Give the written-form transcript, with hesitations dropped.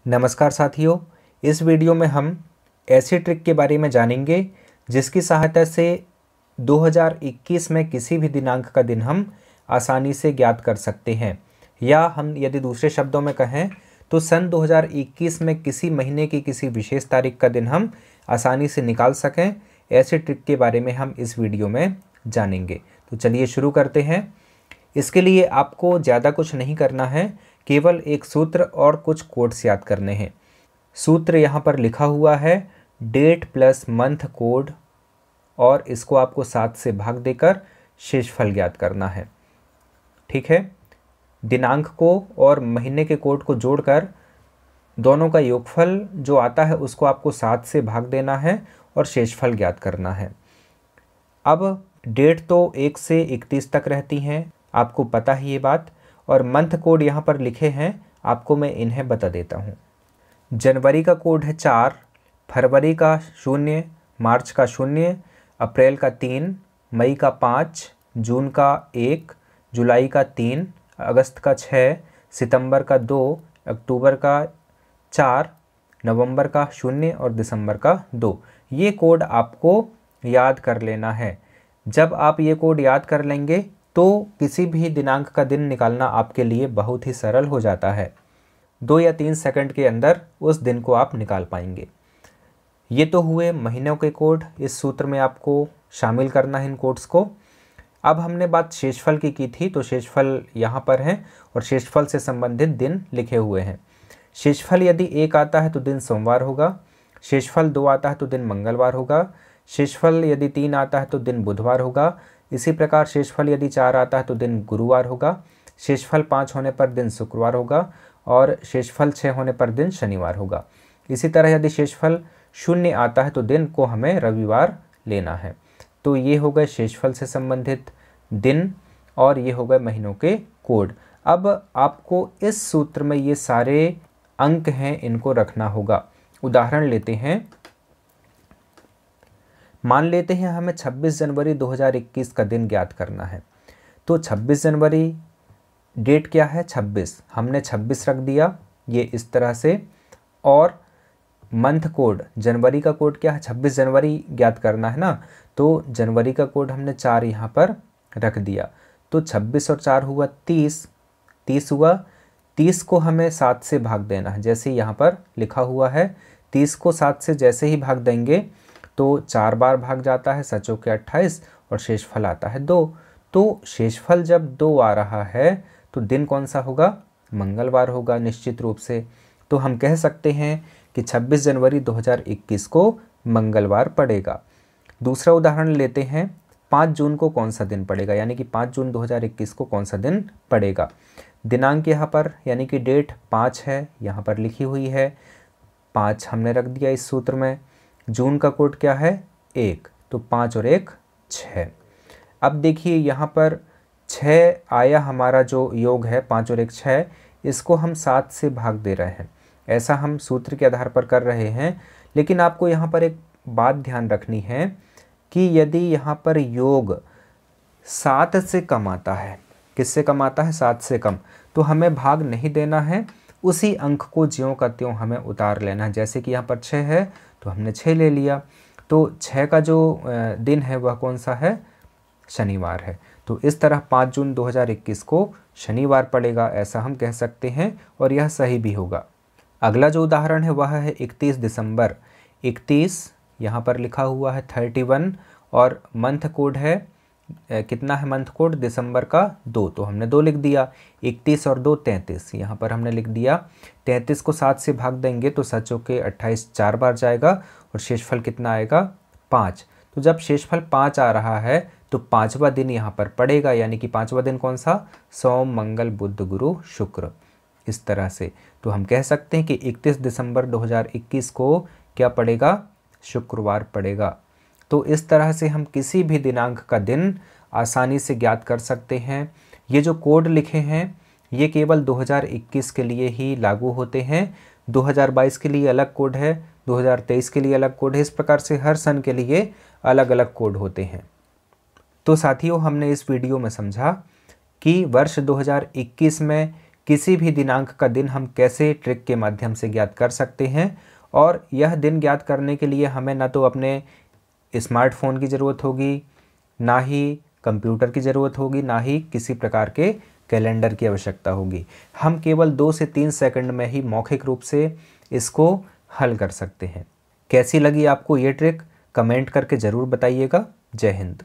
नमस्कार साथियों, इस वीडियो में हम ऐसी ट्रिक के बारे में जानेंगे जिसकी सहायता से 2021 में किसी भी दिनांक का दिन हम आसानी से ज्ञात कर सकते हैं, या हम यदि दूसरे शब्दों में कहें तो सन 2021 में किसी महीने की किसी विशेष तारीख का दिन हम आसानी से निकाल सकें। ऐसे ट्रिक के बारे में हम इस वीडियो में जानेंगे। तो चलिए शुरू करते हैं। इसके लिए आपको ज़्यादा कुछ नहीं करना है, केवल एक सूत्र और कुछ कोड्स याद करने हैं। सूत्र यहाँ पर लिखा हुआ है डेट प्लस मंथ कोड, और इसको आपको 7 से भाग देकर शेषफल ज्ञात करना है। ठीक है, दिनांक को और महीने के कोड को जोड़कर दोनों का योगफल जो आता है उसको आपको 7 से भाग देना है और शेषफल ज्ञात करना है। अब डेट तो 1 से 31 तक रहती हैं, आपको पता ही ये बात, और मंथ कोड यहाँ पर लिखे हैं, आपको मैं इन्हें बता देता हूँ। जनवरी का कोड है 4, फरवरी का 0, मार्च का 0, अप्रैल का 3, मई का 5, जून का 1, जुलाई का 3, अगस्त का 6, सितंबर का 2, अक्टूबर का 4, नवंबर का 0 और दिसंबर का 2। ये कोड आपको याद कर लेना है। जब आप ये कोड याद कर लेंगे तो किसी भी दिनांक का दिन निकालना आपके लिए बहुत ही सरल हो जाता है। 2 या 3 सेकंड के अंदर उस दिन को आप निकाल पाएंगे। ये तो हुए महीनों के कोड, इस सूत्र में आपको शामिल करना है इन कोड्स को। अब हमने बात शेषफल की थी, तो शेषफल यहाँ पर है और शेषफल से संबंधित दिन लिखे हुए हैं। शेषफल यदि 1 आता है तो दिन सोमवार होगा, शेषफल 2 आता है तो दिन मंगलवार होगा, शेषफल यदि 3 आता है तो दिन बुधवार होगा, इसी प्रकार शेषफल यदि 4 आता है तो दिन गुरुवार होगा, शेषफल 5 होने पर दिन शुक्रवार होगा, और शेषफल 6 होने पर दिन शनिवार होगा। इसी तरह यदि शेषफल 0 आता है तो दिन को हमें रविवार लेना है। तो ये हो गए शेषफल से संबंधित दिन, और ये हो गए महीनों के कोड। अब आपको इस सूत्र में ये सारे अंक हैं, इनको रखना होगा। उदाहरण लेते हैं, मान लेते हैं हमें 26 जनवरी 2021 का दिन ज्ञात करना है। तो 26 जनवरी डेट क्या है, 26, हमने 26 रख दिया ये इस तरह से। और मंथ कोड, जनवरी का कोड क्या है, 26 जनवरी ज्ञात करना है ना, तो जनवरी का कोड हमने 4 यहाँ पर रख दिया। तो 26 और 4 हुआ 30, 30 हुआ। 30 को हमें 7 से भाग देना है, जैसे यहाँ पर लिखा हुआ है। 30 को 7 से जैसे ही भाग देंगे तो 4 बार भाग जाता है, 7 के 28, और शेषफल आता है 2। तो शेषफल जब 2 आ रहा है तो दिन कौन सा होगा, मंगलवार होगा निश्चित रूप से। तो हम कह सकते हैं कि 26 जनवरी 2021 को मंगलवार पड़ेगा। दूसरा उदाहरण लेते हैं, 5 जून को कौन सा दिन पड़ेगा, यानी कि 5 जून 2021 को कौन सा दिन पड़ेगा। दिनांक यहाँ पर यानी कि डेट 5 है, यहाँ पर लिखी हुई है, 5 हमने रख दिया इस सूत्र में। जून का कोड क्या है, 1, तो 5 और 1 6। अब देखिए यहाँ पर 6 आया, हमारा जो योग है 5 और 1 6, इसको हम 7 से भाग दे रहे हैं। ऐसा हम सूत्र के आधार पर कर रहे हैं, लेकिन आपको यहाँ पर एक बात ध्यान रखनी है कि यदि यहाँ पर योग 7 से कम आता है, किससे कम आता है, 7 से कम, तो हमें भाग नहीं देना है, उसी अंक को ज्यों का त्यों हमें उतार लेना है। जैसे कि यहाँ पर 6 है तो हमने 6 ले लिया, तो 6 का जो दिन है वह कौन सा है, शनिवार है। तो इस तरह 5 जून 2021 को शनिवार पड़ेगा, ऐसा हम कह सकते हैं, और यह सही भी होगा। अगला जो उदाहरण है वह है 31 दिसंबर। 31 यहाँ पर लिखा हुआ है 31, और मंथ कोड है कितना है, मंथ कोड दिसंबर का 2, तो हमने 2 लिख दिया। 31 और 2 33, यहाँ पर हमने लिख दिया। 33 को 7 से भाग देंगे तो 7 के 28 4 बार जाएगा, और शेषफल कितना आएगा, 5। तो जब शेषफल 5 आ रहा है तो 5वां दिन यहाँ पर पड़ेगा, यानी कि 5वां दिन कौन सा, सोम मंगल बुध गुरु शुक्र, इस तरह से। तो हम कह सकते हैं कि 31 दिसंबर 2021 को क्या पड़ेगा, शुक्रवार पड़ेगा। तो इस तरह से हम किसी भी दिनांक का दिन आसानी से ज्ञात कर सकते हैं। ये जो कोड लिखे हैं ये केवल 2021 के लिए ही लागू होते हैं। 2022 के लिए अलग कोड है, 2023 के लिए अलग कोड है, इस प्रकार से हर सन के लिए अलग अलग कोड होते हैं। तो साथियों, हमने इस वीडियो में समझा कि वर्ष 2021 में किसी भी दिनांक का दिन हम कैसे ट्रिक के माध्यम से ज्ञात कर सकते हैं। और यह दिन ज्ञात करने के लिए हमें ना तो अपने स्मार्टफोन की ज़रूरत होगी, ना ही कंप्यूटर की ज़रूरत होगी, ना ही किसी प्रकार के कैलेंडर की आवश्यकता होगी। हम केवल 2 से 3 सेकंड में ही मौखिक रूप से इसको हल कर सकते हैं। कैसी लगी आपको ये ट्रिक कमेंट करके ज़रूर बताइएगा। जय हिंद।